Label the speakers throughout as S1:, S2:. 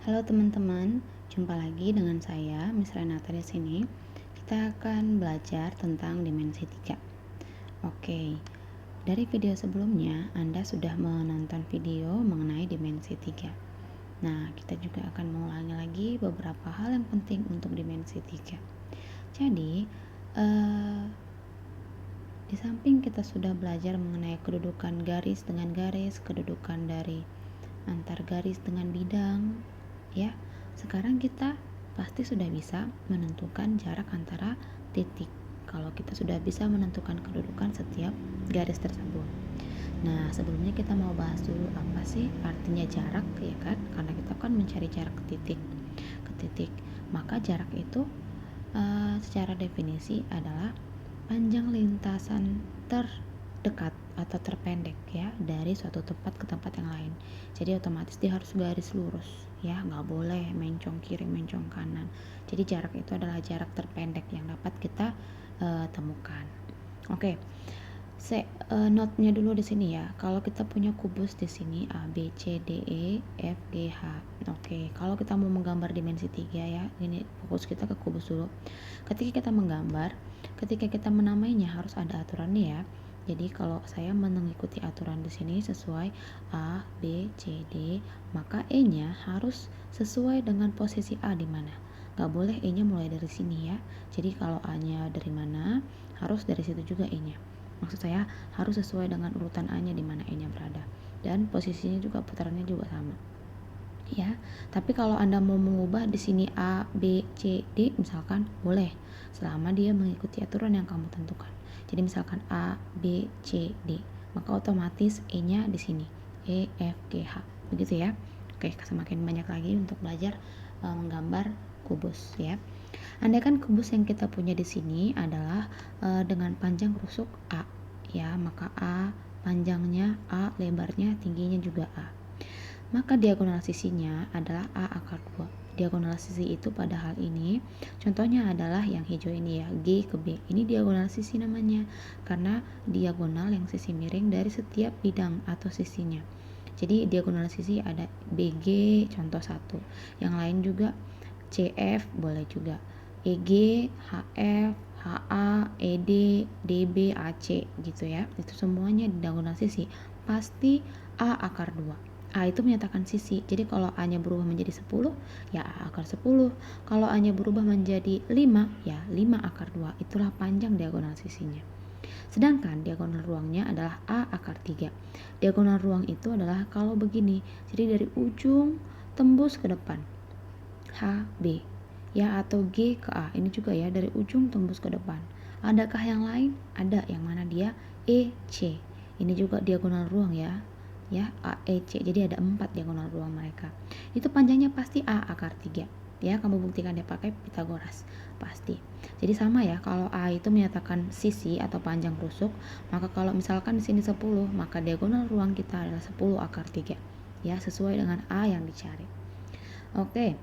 S1: Halo teman-teman, jumpa lagi dengan saya, Miss Renata di sini. Kita akan belajar tentang dimensi 3. Oke, dari video sebelumnya Anda sudah menonton video mengenai dimensi 3. Nah, kita juga akan mengulangi lagi beberapa hal yang penting untuk dimensi 3. Jadi, di samping kita sudah belajar mengenai kedudukan garis dengan garis, kedudukan dari antar garis dengan bidang, ya. Sekarang kita pasti sudah bisa menentukan jarak antara titik. Kalau kita sudah bisa menentukan kedudukan setiap garis tersebut. Nah, sebelumnya kita mau bahas dulu apa sih artinya jarak, ya kan? Karena kita kan mencari jarak ke titik. Maka jarak itu secara definisi adalah panjang lintasan terdekat atau terpendek ya dari suatu tempat ke tempat yang lain. Jadi otomatis dia harus garis lurus ya, nggak boleh mencong kiri mencong kanan. Jadi jarak itu adalah jarak terpendek yang dapat kita temukan. Oke. Note-nya dulu di sini ya. Kalau kita punya kubus di sini A, B, C, D, E, F, G, H. Oke, kalau kita mau menggambar dimensi 3 ya, ini fokus kita ke kubus dulu. Ketika kita menggambar, ketika kita menamainya harus ada aturannya ya. Jadi kalau saya mengikuti aturan di sini sesuai A, B, C, D, maka E-nya harus sesuai dengan posisi A di mana. Gak boleh E-nya mulai dari sini ya. Jadi kalau A-nya dari mana, harus dari situ juga E-nya. Maksud saya harus sesuai dengan urutan A-nya di mana E-nya berada. Dan posisinya juga, putarannya juga sama. Ya, tapi kalau Anda mau mengubah di sini A, B, C, D misalkan boleh selama dia mengikuti aturan yang kamu tentukan. Jadi misalkan A, B, C, D, maka otomatis E-nya di sini E, F, G, H. Begitu ya. Oke, semakin banyak lagi untuk belajar menggambar kubus ya. Andaikan kubus yang kita punya di sini adalah dengan panjang rusuk A ya, maka A panjangnya A, lebarnya, tingginya juga A. Maka diagonal sisinya adalah A akar 2. Diagonal sisi itu pada hal ini contohnya adalah yang hijau ini ya, G ke B. Ini diagonal sisi namanya karena diagonal yang sisi miring dari setiap bidang atau sisinya. Jadi diagonal sisi ada BG contoh 1. Yang lain juga CF boleh juga. EG, HF, HA, ED, DB, AC gitu ya. Itu semuanya di diagonal sisi pasti A akar 2. A itu menyatakan sisi. Jadi kalau A-nya berubah menjadi 10, ya A akar 10. Kalau A-nya berubah menjadi 5, ya 5 akar 2. Itulah panjang diagonal sisinya. Sedangkan diagonal ruangnya adalah A akar 3. Diagonal ruang itu adalah kalau begini. Jadi dari ujung tembus ke depan. H, B. Ya, atau G ke A. Ini juga ya, dari ujung tembus ke depan. Adakah yang lain? Ada, yang mana dia E, C. Ini juga diagonal ruang ya. Ya, A, E, C. Jadi ada 4 diagonal ruang mereka. Itu panjangnya pasti A akar 3. Ya, kamu buktikan dia pakai Pitagoras. Pasti. Jadi sama ya, kalau A itu menyatakan sisi atau panjang rusuk, maka kalau misalkan di sini 10, maka diagonal ruang kita adalah 10 akar 3. Ya, sesuai dengan A yang dicari. Oke.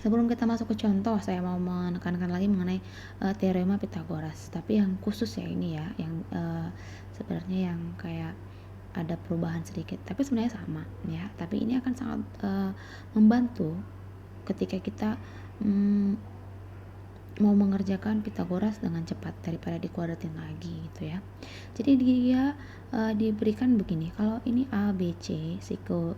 S1: Sebelum kita masuk ke contoh, saya mau menekankan lagi mengenai teorema Pitagoras. Tapi yang khusus ya ini ya, yang sebenarnya yang kayak ada perubahan sedikit, tapi sebenarnya sama ya. Tapi ini akan sangat membantu ketika kita mau mengerjakan Pitagoras dengan cepat daripada dikuadratin lagi gitu ya. Jadi dia diberikan begini, kalau ini A, B, C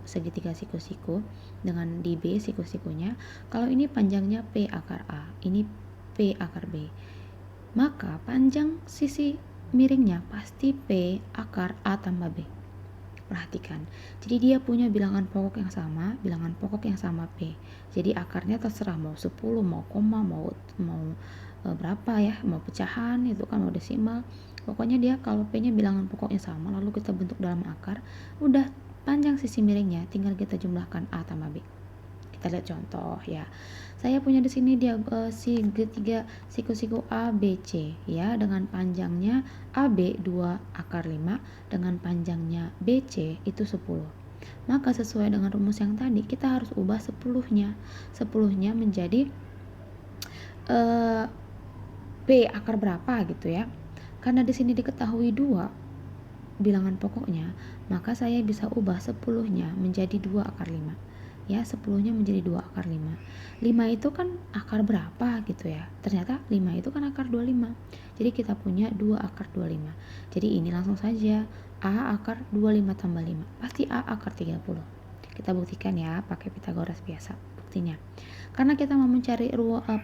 S1: segitiga siku-siku dengan di B siku-sikunya, kalau ini panjangnya P akar A, ini P akar B, maka panjang sisi miringnya pasti P akar A tambah B. Perhatikan, jadi dia punya bilangan pokok yang sama P. Jadi akarnya terserah mau 10, mau koma, mau berapa ya, mau pecahan itu kan, mau desimal. Pokoknya dia kalau P-nya bilangan pokoknya sama, lalu kita bentuk dalam akar, udah panjang sisi miringnya tinggal kita jumlahkan A tambah B. Kita lihat contoh ya. Saya punya di sini dia segitiga siku-siku A, B, C ya, dengan panjangnya AB 2 akar 5 dengan panjangnya BC itu 10. Maka sesuai dengan rumus yang tadi kita harus ubah 10-nya. 10-nya menjadi B akar berapa gitu ya. Karena di sini diketahui 2 bilangan pokoknya, maka saya bisa ubah 10-nya menjadi 2 akar 5. ya 10-nya menjadi 2 akar 5. 5 itu kan akar berapa gitu ya, ternyata 5 itu kan akar 25, jadi kita punya 2 akar 25. Jadi ini langsung saja A akar 25 tambah 5 pasti A akar 30. Kita buktikan ya pakai Pitagoras biasa. Buktinya, karena kita mau mencari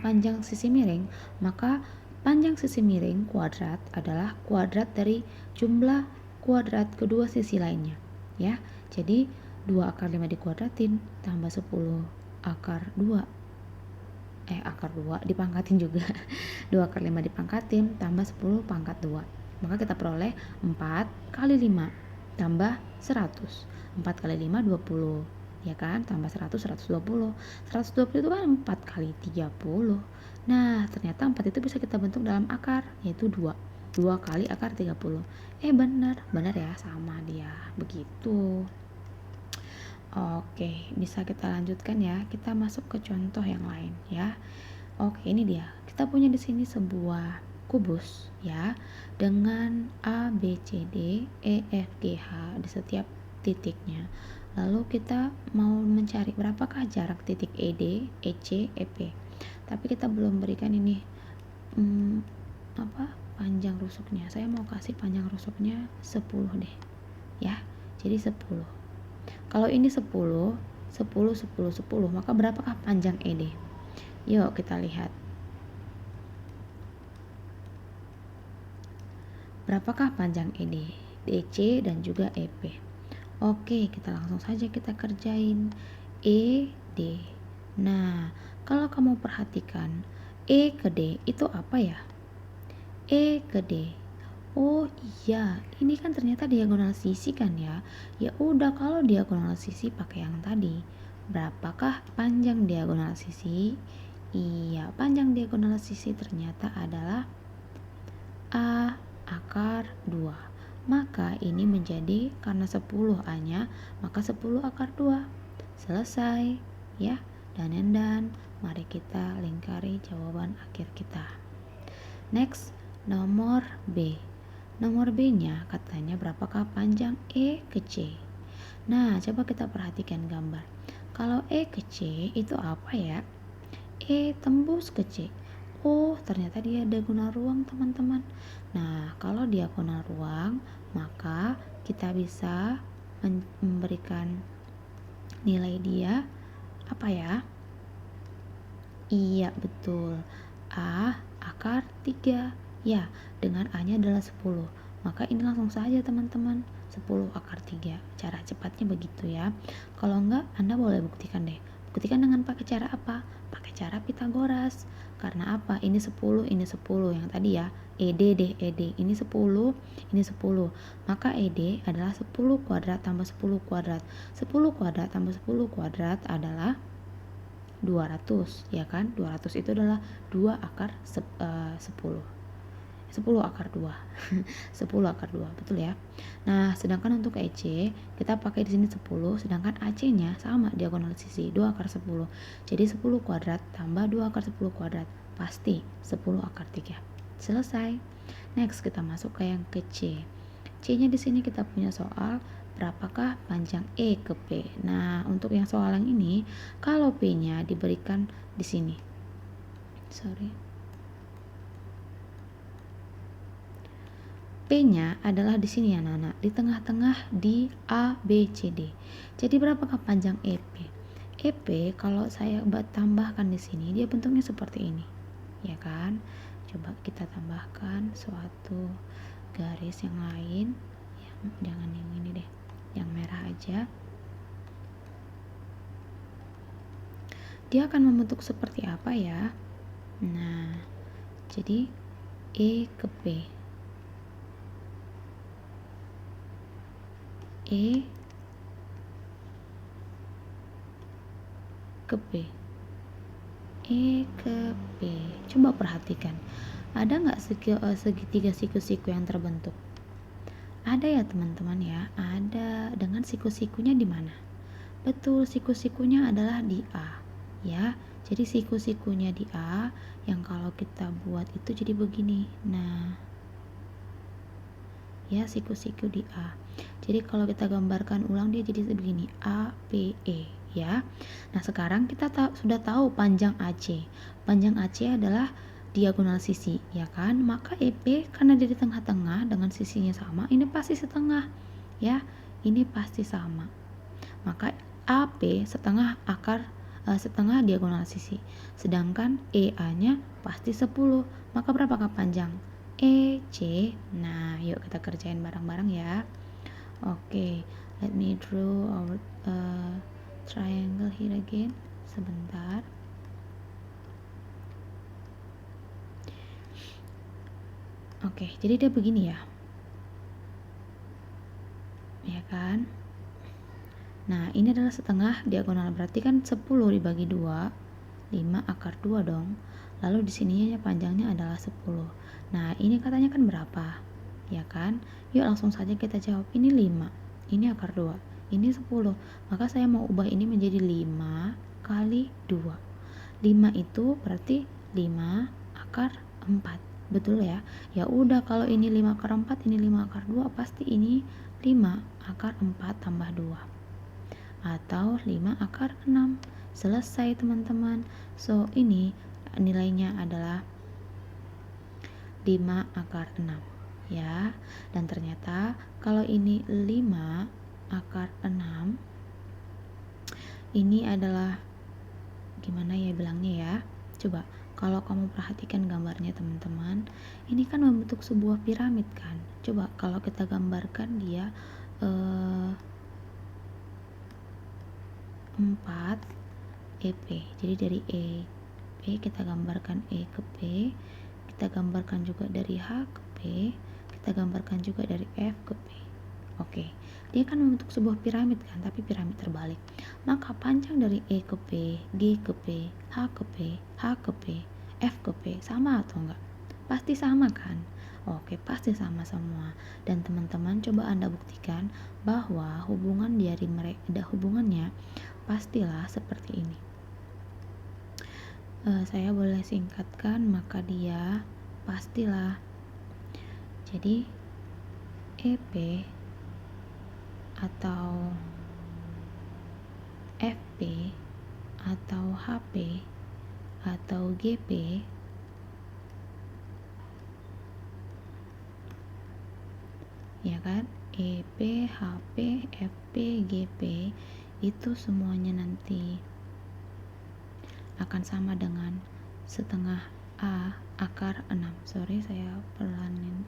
S1: panjang sisi miring, maka panjang sisi miring kuadrat adalah kuadrat dari jumlah kuadrat kedua sisi lainnya ya. Jadi 2 akar 5 dikuadratin tambah 10 akar 2 akar 2 dipangkatin juga 2 akar 5 dipangkatin tambah 10 pangkat 2, maka kita peroleh 4 kali 5 tambah 100. 4 kali 5 20 ya kan, tambah 100 120. 120 itu kan 4 kali 30. Nah ternyata 4 itu bisa kita bentuk dalam akar, yaitu 2 kali akar 30. Benar ya, sama dia begitu. Oke, bisa kita lanjutkan ya. Kita masuk ke contoh yang lain ya. Oke, ini dia. Kita punya di sini sebuah kubus ya, dengan A, B, C, D, E, F, G, H di setiap titiknya. Lalu kita mau mencari berapakah jarak titik ED, EC, EP. Tapi kita belum berikan ini panjang rusuknya. Saya mau kasih panjang rusuknya 10 deh ya. Jadi 10. Kalau ini 10, 10, 10, 10, maka berapakah panjang ED? Yuk kita lihat. Berapakah panjang ED, DC, dan juga EP? Oke, kita langsung saja kita kerjain. ED. Nah, kalau kamu perhatikan, E ke D itu apa ya? E ke D. Oh iya, ini kan ternyata diagonal sisi kan ya. Ya udah, kalau diagonal sisi pakai yang tadi. Berapakah panjang diagonal sisi? Iya, panjang diagonal sisi ternyata adalah A akar 2. Maka ini menjadi, karena 10 A-nya, maka 10 akar 2. Selesai ya. Dan mari kita lingkari jawaban akhir kita. Next, nomor B. Nomor B-nya katanya berapakah panjang E ke C. Nah, coba kita perhatikan gambar. Kalau E ke C itu apa ya? E tembus ke C. Oh, ternyata dia diagonal ruang, teman-teman. Nah, kalau diagonal ruang, maka kita bisa memberikan nilai dia apa ya? Iya, betul. A akar 3. Ya, dengan A-nya adalah 10. Maka ini langsung saja teman-teman, 10 akar 3. Cara cepatnya begitu ya. Kalau enggak, Anda boleh buktikan deh. Buktikan dengan pakai cara apa? Pakai cara Pitagoras. Karena apa? Ini 10, ini 10. Yang tadi ya, ED deh, ED. Ini 10, ini 10. Maka ED adalah 10 kuadrat tambah 10 kuadrat. 10 kuadrat tambah 10 kuadrat adalah 200 ya kan. 200 itu adalah 2 akar 10 akar 2 10 akar 2, betul ya. Nah, sedangkan untuk EC kita pakai di sini 10, sedangkan AC-nya sama diagonal sisi 2 akar 10. Jadi 10 kuadrat tambah 2 akar 10 kuadrat pasti 10 akar 3. Selesai. Next kita masuk ke yang ke C. C-nya di sini kita punya soal berapakah panjang E ke P. Nah, untuk yang soal yang ini, kalau P-nya diberikan di sini. P-nya adalah di sini ya, Nana, di tengah-tengah di A, B, C, D. Jadi berapakah panjang EP? EP kalau saya tambahkan di sini, dia bentuknya seperti ini. Ya kan? Coba kita tambahkan suatu garis yang lain. Jangan yang ini deh, yang merah aja. Dia akan membentuk seperti apa ya? Nah, jadi E ke P, E ke P, E ke P. Coba perhatikan, ada nggak segitiga siku-siku yang terbentuk? Ada ya teman-teman ya, ada. Dengan siku-sikunya di mana? Betul, siku-sikunya adalah di A ya. Jadi siku-sikunya di A yang kalau kita buat itu jadi begini. Nah, ya siku-siku di A. Jadi kalau kita gambarkan ulang dia jadi begini, A, P, E ya. Nah, sekarang kita sudah tahu panjang AC. Panjang AC adalah diagonal sisi, ya kan? Maka EP karena dia di tengah-tengah dengan sisinya sama, ini pasti setengah, ya. Ini pasti sama. Maka AP setengah diagonal sisi. Sedangkan EA-nya pasti 10. Maka berapakah panjang? EC. Nah, yuk kita kerjain bareng-bareng ya. Oke, let me draw our triangle here again. Sebentar. Oke, jadi dia begini ya. Ya kan? Nah, ini adalah setengah diagonal, berarti kan 10 dibagi 2, 5 akar 2 dong. Lalu di sininya panjangnya adalah 10. Nah, ini katanya kan berapa? Ya kan? Yuk langsung saja kita jawab. Ini 5, ini akar 2, ini 10. Maka saya mau ubah ini menjadi 5 kali 2. 5 itu berarti 5 akar 4. Betul ya? Ya udah, kalau ini 5 akar 4, ini 5 akar 2, pasti ini 5 akar 4 tambah 2. Atau 5 akar 6. Selesai teman-teman. So, ini nilainya adalah 5 akar 6. Ya, dan ternyata kalau ini 5 akar 6, ini adalah, gimana ya bilangnya ya? Coba, kalau kamu perhatikan gambarnya teman-teman, ini kan membentuk sebuah piramid kan? Coba kalau kita gambarkan dia 4 EP. Jadi dari EP kita gambarkan E ke P, kita gambarkan juga dari H ke P, kita gambarkan juga dari F ke P. Oke, dia kan membentuk sebuah piramid kan, tapi piramid terbalik. Maka panjang dari E ke P, G ke P, H ke P, H ke P, F ke P sama atau enggak? Pasti sama kan? Oke, pasti sama semua. Dan teman-teman coba Anda buktikan bahwa hubungannya pastilah seperti ini. Saya boleh singkatkan, maka dia pastilah. Jadi EP atau FP atau HP atau GP ya kan, EP, HP, FP, GP itu semuanya nanti akan sama dengan setengah A akar 6. Sorry, saya pelanin,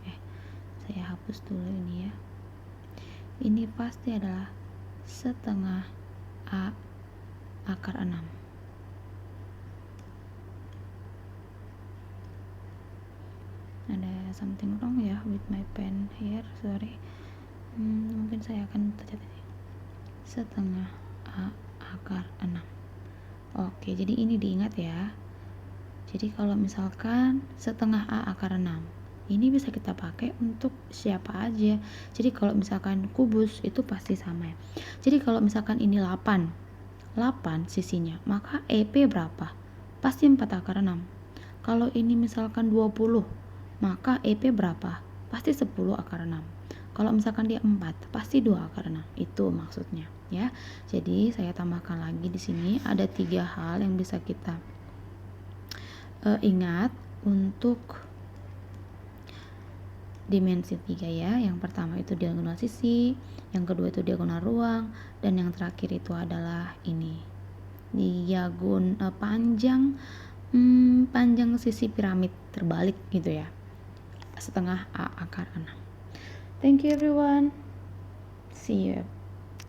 S1: saya hapus dulu ini ya. Ini pasti adalah setengah A akar 6. Ada something wrong ya with my pen here, sorry. Mungkin saya akan catat ini. Setengah A akar 6. Oke, jadi ini diingat ya. Jadi kalau misalkan setengah A akar 6, ini bisa kita pakai untuk siapa aja. Jadi kalau misalkan kubus itu pasti sama ya. Jadi kalau misalkan ini 8 sisinya, maka EP berapa? Pasti 4 akar 6. Kalau ini misalkan 20, maka EP berapa? Pasti 10 akar 6. Kalau misalkan dia 4, pasti 2 akar 6. Itu maksudnya ya. Jadi saya tambahkan lagi di sini ada 3 hal yang bisa kita ingat untuk dimensi 3 ya. Yang pertama itu diagonal sisi, yang kedua itu diagonal ruang, dan yang terakhir itu adalah ini panjang sisi piramid terbalik gitu ya, setengah A akar 6. Thank you everyone, see you